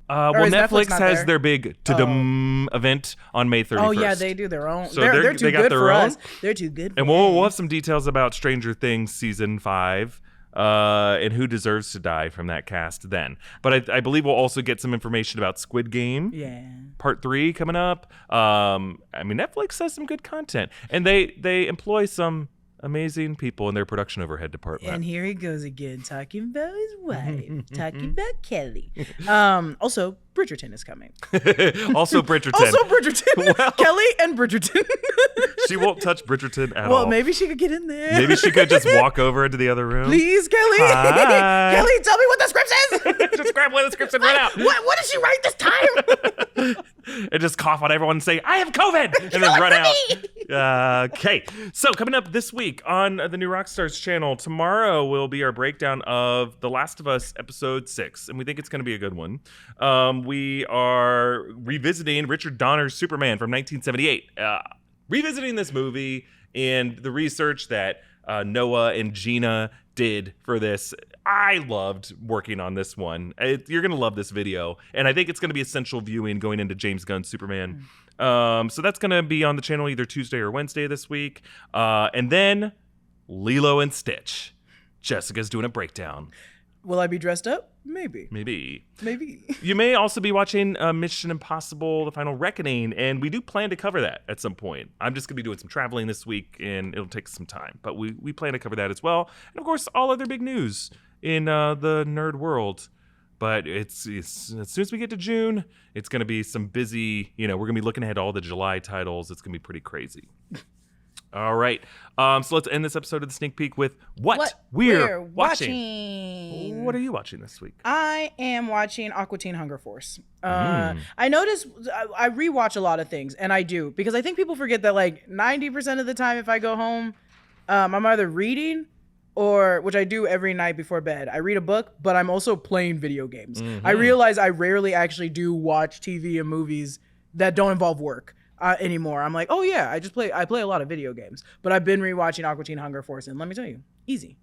Well, Netflix has their big event on May 31st. Oh yeah, they do their own. So they're too good for own. us. They're too good. And we'll have some details about Stranger Things season 5 and who deserves to die from that cast then. But I believe we'll also get some information about Squid Game. Yeah. Part 3 coming up. I mean, Netflix has some good content, and they employ some amazing people in their production overhead department. And here he goes again, talking about his wife, talking about Kelly. Also, Bridgerton is coming. Also Bridgerton. Well, Kelly and Bridgerton. She won't touch Bridgerton at all. Well, maybe she could get in there. Maybe she could just walk over into the other room. Please, Kelly. Hi. Kelly, tell me what the script says. Just grab one of the scripts and run out. What did she write this time? And just cough on everyone and say, I have COVID, and then run out. Okay, so coming up this week on the new Rockstars channel, tomorrow will be our breakdown of The Last of Us episode 6, and we think it's going to be a good one. We are revisiting Richard Donner's Superman from 1978. Revisiting this movie and the research that Noah and Gina did for this. I loved working on this one. You're going to love this video. And I think it's going to be essential viewing going into James Gunn's Superman. So that's going to be on the channel either Tuesday or Wednesday this week. And then Lilo and Stitch. Jessica's doing a breakdown. Will I be dressed up? Maybe. You may also be watching Mission Impossible: The Final Reckoning, and we do plan to cover that at some point. I'm just going to be doing some traveling this week, and it'll take some time. But we plan to cover that as well. And, of course, all other big news in the nerd world. But it's as soon as we get to June, it's going to be some busy, we're going to be looking ahead at all the July titles. It's going to be pretty crazy. All right. So let's end this episode of the Sneak Peek with what we're watching. What are you watching this week? I am watching Aqua Teen Hunger Force. I notice I rewatch a lot of things, and I do, because I think people forget that like 90% of the time if I go home, I'm either reading or, which I do every night before bed, I read a book, but I'm also playing video games. I realize I rarely actually do watch TV and movies that don't involve work. Anymore. I'm like, oh yeah, I play a lot of video games, but I've been rewatching Aqua Teen Hunger Force, and let me tell you, easy,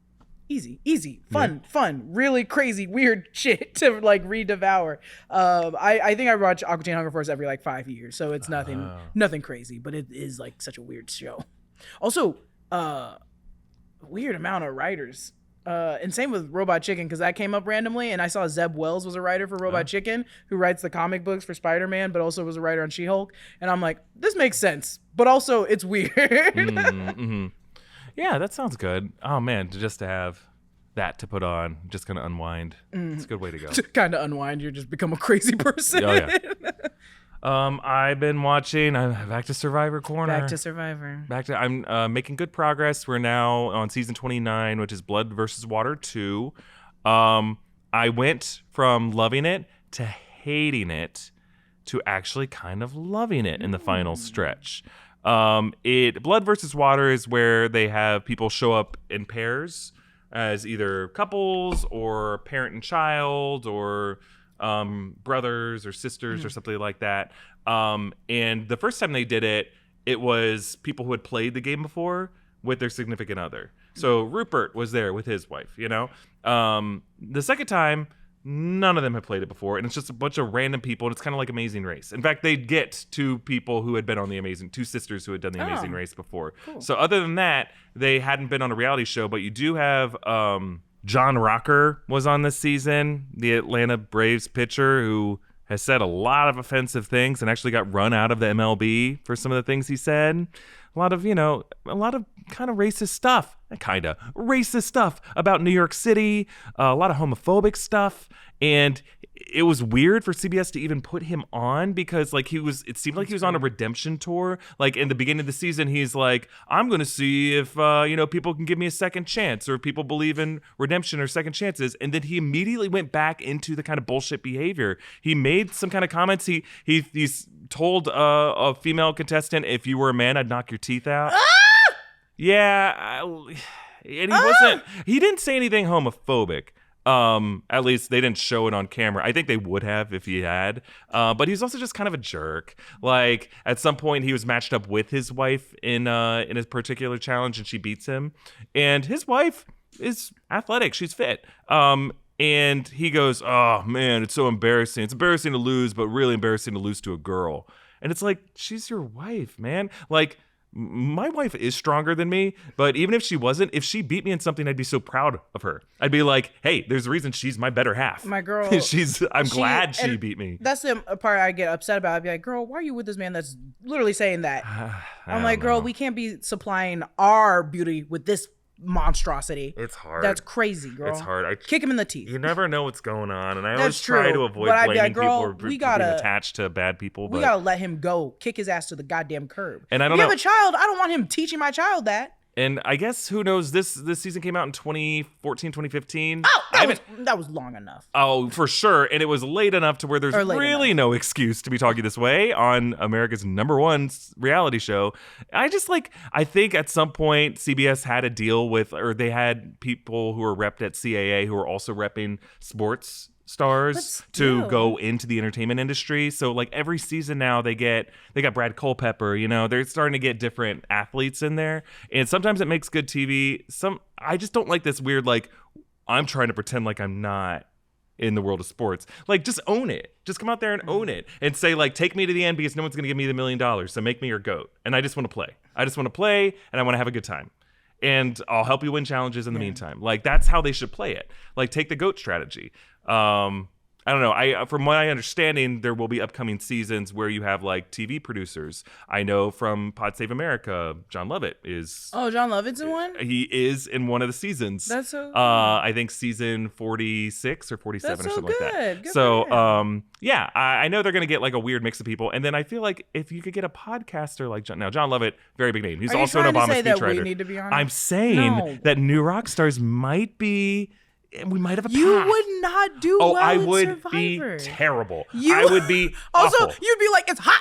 fun, really crazy, weird shit to like redevour. I think I watch Aqua Teen Hunger Force every like 5 years, so it's nothing crazy, but it is like such a weird show. Also, weird amount of writers. And same with Robot Chicken, because that came up randomly, and I saw Zeb Wells was a writer for Robot Chicken, who writes the comic books for Spider-Man, but also was a writer on She-Hulk. And I'm like, this makes sense, but also it's weird. Yeah, that sounds good. Oh man, just to have that to put on, just kind of unwind. It's a good way to go. To kind of unwind, you just become a crazy person. Oh yeah. I've been watching Back to Survivor Corner. I'm making good progress. We're now on season 29, which is Blood versus Water 2. I went from loving it to hating it to actually kind of loving it in the final stretch. Blood versus Water is where they have people show up in pairs as either couples or parent and child or brothers or sisters or something like that. And the first time they did it, it was people who had played the game before with their significant other. So Rupert was there with his wife, The second time, none of them have played it before, and it's just a bunch of random people, and it's kind of like Amazing Race. In fact, they'd get two people who had been on two sisters who had done the Amazing Race before. Cool. So other than that, they hadn't been on a reality show, but you do have John Rocker was on this season, the Atlanta Braves pitcher who has said a lot of offensive things and actually got run out of the MLB for some of the things he said. A lot of kind of racist stuff about New York City, a lot of homophobic stuff. And it was weird for CBS to even put him on because it seemed like he was on a redemption tour. Like in the beginning of the season, he's like, I'm going to see if, people can give me a second chance or if people believe in redemption or second chances. And then he immediately went back into the kind of bullshit behavior. He made some kind of comments. He's told a female contestant, if you were a man, I'd knock your teeth out. Yeah. And he didn't say anything homophobic. At least they didn't show it on camera. I think they would have if he had. But he's also just kind of a jerk. Like at some point he was matched up with his wife in his particular challenge and she beats him. And his wife is athletic. She's fit. And he goes, oh man, it's so embarrassing. It's embarrassing to lose, but really embarrassing to lose to a girl. And it's like, she's your wife, man. Like, my wife is stronger than me, but even if she wasn't, if she beat me in something, I'd be so proud of her. I'd be like, hey, there's a reason she's my better half. My girl. I'm glad she beat me. That's the part I get upset about. I'd be like, girl, why are you with this man that's literally saying that? I'm like, girl, we can't be supplying our beauty with this monstrosity. It's hard. That's crazy, girl. It's hard. Kick him in the teeth. You never know what's going on, and I That's always true. try to avoid But I'd be blaming like, girl, people for we being gotta- attached to bad people. We But gotta let him go. Kick his ass to the goddamn curb. And I don't you know. have a child. I don't want him teaching my child that. And I guess, who knows, this season came out in 2014, 2015. Oh, that was long enough. Oh, for sure. And it was late enough to where there's really no excuse to be talking this way on America's #1 reality show. I think at some point CBS had a deal with, or they had people who were repped at CAA who were also repping sports stars to go into the entertainment industry. So like every season now they got Brad Culpepper, they're starting to get different athletes in there. And sometimes it makes good TV. I just don't like this weird, like, I'm trying to pretend like I'm not in the world of sports. Like, just own it. Just come out there and own it and say, like, take me to the end because no one's going to give me the $1 million. So make me your GOAT. And I just want to play. And I want to have a good time. And I'll help you win challenges in the meantime. Like, that's how they should play it. Like, take the GOAT strategy. I don't know. From my understanding, there will be upcoming seasons where you have like TV producers. I know from Pod Save America, John Lovett is. Oh, John Lovett's in one? He is in one of the seasons. That's so good. I think season 46 or 47 That's or so something good. like that. Good So, yeah, I know they're going to get like a weird mix of people. And then I feel like if you could get a podcaster like John Lovett, very big name. He's also an Obama speechwriter. We need to be on I'm saying that New Rockstars might be. We might have a path. You would not do well I in would Survivor. Be terrible. I would be also, awful. You'd be like, it's hot.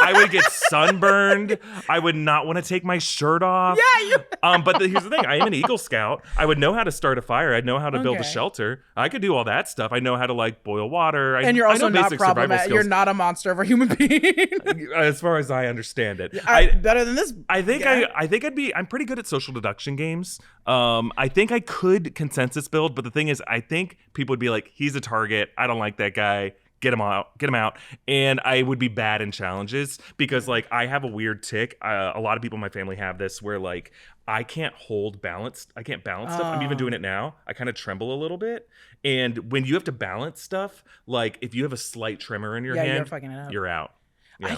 I would get sunburned. I would not want to take my shirt off. Yeah. But here's the thing. I am an Eagle Scout. I would know how to start a fire. I'd know how to build a shelter. I could do all that stuff. I know how to like boil water. And you're also not problematic. You're not a monster of a human being. As far as I understand it. Better than this. I'm pretty good at social deduction games. I think I could consensus build, but the thing is, I think people would be like, he's a target. I don't like that guy. Get him out. And I would be bad in challenges because like I have a weird tick. A lot of people in my family have this where like I can't balance stuff. I'm even doing it now. I kind of tremble a little bit. And when you have to balance stuff, like if you have a slight tremor in your hand, you're fucking it up. You're out. Yeah. I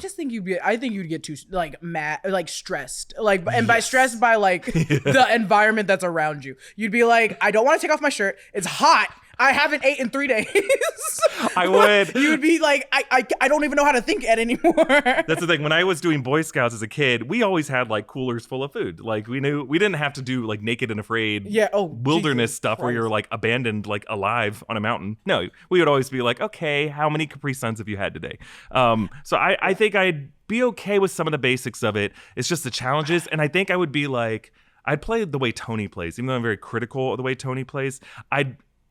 think you'd get too like mad, like stressed, like, and by stressed by like the environment that's around you. You'd be like, I don't want to take off my shirt. It's hot. I haven't ate in 3 days. I would. You would be like, I don't even know how to think yet anymore. That's the thing. When I was doing Boy Scouts as a kid, we always had like coolers full of food. Like we knew we didn't have to do like Naked and Afraid wilderness stuff where you're like abandoned, like alive on a mountain. No, we would always be like, okay, how many Capri Suns have you had today? So I think I'd be okay with some of the basics of it. It's just the challenges. And I think I would be like, I'd play the way Tony plays, even though I'm very critical of the way Tony plays.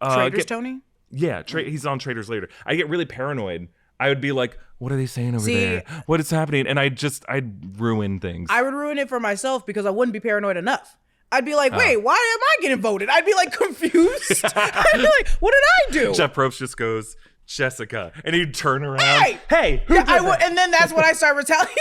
Tony? Yeah, he's on Traders later. I get really paranoid. I would be like, what are they saying over there? What is happening? And I'd ruin things. I would ruin it for myself because I wouldn't be paranoid enough. I'd be like, wait, why am I getting voted? I'd be like confused. I'd be like, what did I do? Jeff Probst just goes, Jessica. And he'd turn around. Hey, who did I that? would, and then that's when I start retaliating.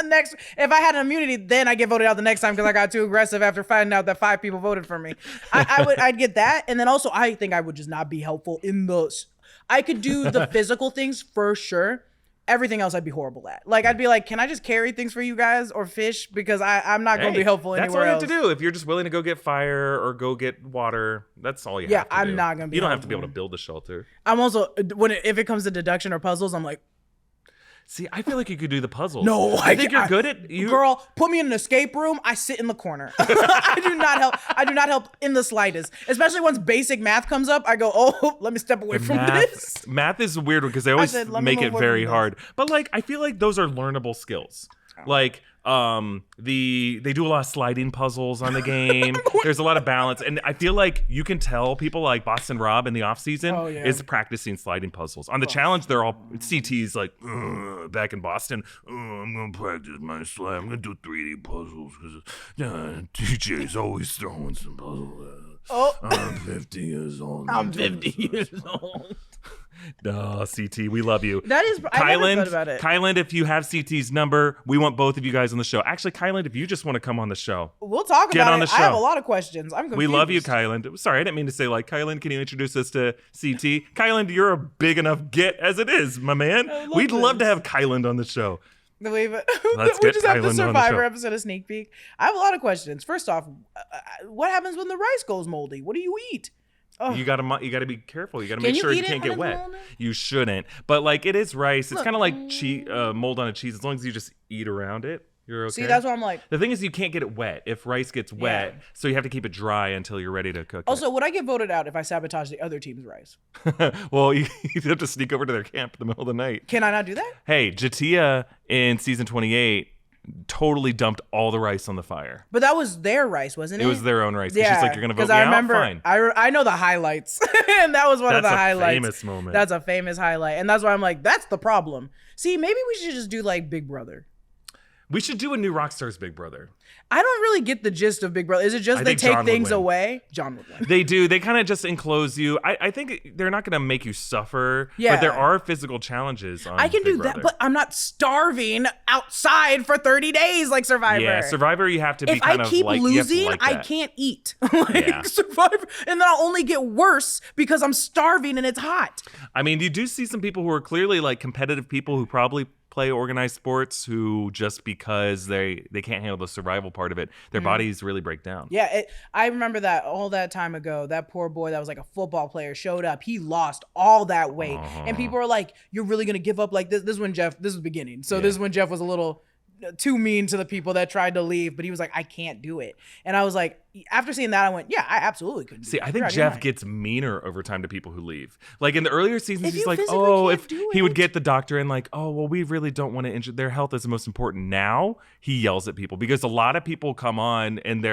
And then if I had an immunity, then I get voted out the next time because I got too aggressive after finding out that 5 people voted for me. I'd get that. And then also I think I would just not be helpful in those. I could do the physical things for sure. Everything else I'd be horrible at. Like, I'd be like, can I just carry things for you guys or fish? Because I'm not going to be helpful anywhere else. That's all you have to do. If you're just willing to go get fire or go get water, that's all you have to do. Yeah, I'm not going to be You don't helpful. have to be able to build a shelter. I'm also, if it comes to deduction or puzzles, I'm like, see, I feel like you could do the puzzles. no, I think you're good at you. Girl, put me in an escape room. I sit in the corner. I do not help. I do not help in the slightest. Especially once basic math comes up, I go, oh, let me step away from this. Math is weird because they always make it very hard. But like, I feel like those are learnable skills. Like, they do a lot of sliding puzzles on the game. There's a lot of balance, and I feel like you can tell people like Boston Rob in the off season is practicing sliding puzzles. On the challenge, they're all CT's like back in Boston. I'm gonna practice my slide. I'm gonna do 3D puzzles because DJ's always throwing some puzzles. I'm 50 years old. I'm 50 years old. No, CT, we love you. That is, I never thought about it. Kyland, if you have CT's number, we want both of you guys on the show. Actually, Kyland, if you just want to come on the show, we'll talk get about on it. the show. I have a lot of questions. I'm confused. We love you, Kyland. Sorry, I didn't mean to say like, Kyland, can you introduce us to CT? Kyland, you're a big enough get as it is, my man. We'd love to have Kyland on the show. Believe it. Let's We get just have the Kyland on the Survivor show. episode of Sneak Peek. I have a lot of questions. First off, what happens when the rice goes moldy? What do you eat? Oh. You gotta be careful. You gotta make you sure eat you it can't when get it's wet. moldy? You shouldn't. But like it is rice. It's Look. kind of like mold on a cheese. As long as you just eat around it, you're okay. See, that's what I'm like. The thing is, you can't get it wet. If rice gets wet, so you have to keep it dry until you're ready to cook Also, would I get voted out if I sabotage the other team's rice? it. Well, you have to sneak over to their camp in the middle of the night. Can I not do that? Hey, Jatia in season 28 totally dumped all the rice on the fire. But that was their rice, wasn't it? It was their own rice. Yeah, She's like, you're gonna vote me I out? remember, Fine. I know the highlights, and that was one of the highlights. That's a famous moment. That's a famous highlight, and that's why I'm like, that's the problem. See, maybe we should just do like Big Brother. We should do a new Rockstars Big Brother. I don't really get the gist of Big Brother. Is it just I they think take John would things win. away? John would win. They do. They kind of just enclose you. I think they're not going to make you suffer. Yeah. But there are physical challenges on I can Big do Brother. that, but I'm not starving outside for 30 days like Survivor. Yeah, Survivor, you have to be If kind I of keep like, you have to losing, like I that. can't eat. Like Yeah. Survivor, and then I'll only get worse because I'm starving and it's hot. I mean, you do see some people who are clearly like competitive people who probably play organized sports who just because they can't handle the survival part of it, their bodies really break down. Yeah, I remember that all that time ago. That poor boy that was like a football player showed up. He lost all that weight, and people were like, "You're really gonna give up like this?" This is when Jeff. This was the beginning. So this is when Jeff was a little too mean to the people that tried to leave, but he was like, "I can't do it." And I was like, after seeing that, I went, "Yeah, I absolutely could." See, I think Jeff gets meaner over time to people who leave. Like in the earlier seasons, If he's you like, physically oh, can't if do he would it. get the doctor and like, oh, well, we really don't want to injure their health is the most important. Now he yells at people because a lot of people come on and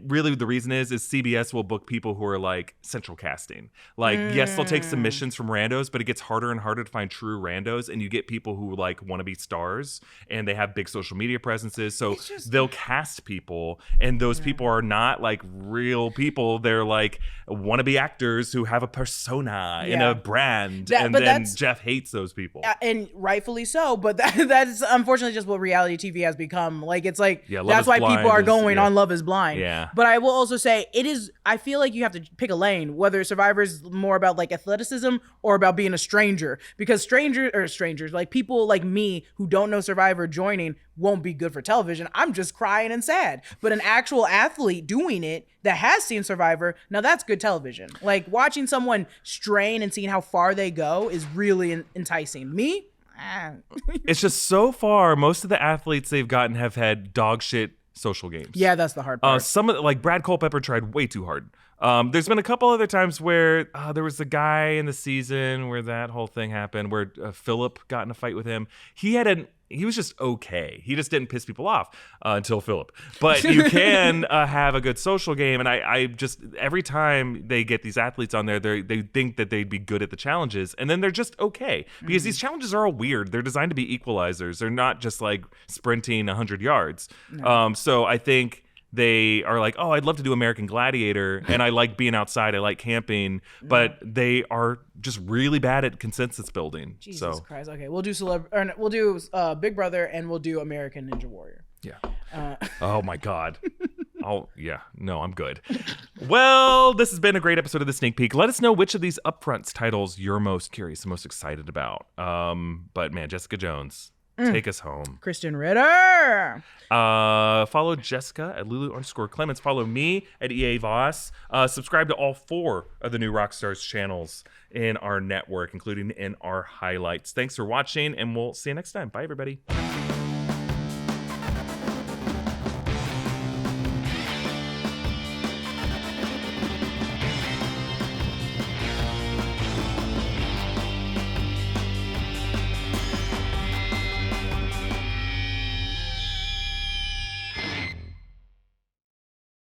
really the reason is CBS will book people who are like central casting. Like, yes, they'll take submissions from randos, but it gets harder and harder to find true randos. And you get people who like want to be stars and they have big social media presences. So they'll cast people and those people are not like real people. They're like wannabe actors who have a persona and a brand. And then Jeff hates those people. And rightfully so, but that's unfortunately just what reality TV has become. Like, it's like, Love that's is why Blind people are is- going yeah. on Love is Blind. Yeah. But I will also say I feel like you have to pick a lane, whether Survivor is more about like athleticism or about being a stranger, because strangers, like people like me who don't know Survivor joining won't be good for television. I'm just crying and sad. But an actual athlete doing it that has seen Survivor, now that's good television. Like watching someone strain and seeing how far they go is really enticing. Me? It's just so far, most of the athletes they've gotten have had dog shit social games. Yeah, that's the hard part. Some of like Brad Culpepper tried way too hard. There's been a couple other times where there was a guy in the season where that whole thing happened, where Philip got in a fight with him. He was just okay. He just didn't piss people off until Philip. But you can have a good social game. And I just, every time they get these athletes on there, they think that they'd be good at the challenges. And then they're just okay. Because these challenges are all weird. They're designed to be equalizers. They're not just like sprinting 100 yards. No. So I think they are like, oh, I'd love to do American Gladiator, and I like being outside, I like camping, but they are just really bad at consensus building. Jesus Christ. Okay, we'll do Big Brother, and we'll do American Ninja Warrior. Yeah. Oh my God. I'm good. Well, this has been a great episode of the Sneak Peek. Let us know which of these Upfronts titles you're most curious and most excited about. But man, Jessica Jones, take us home. Kristen Ritter. Follow Jessica at Lulu_Clemons. Follow me at EA Voss. Subscribe to all 4 of the new Rockstars channels in our network, including in our highlights. Thanks for watching, and we'll see you next time. Bye, everybody.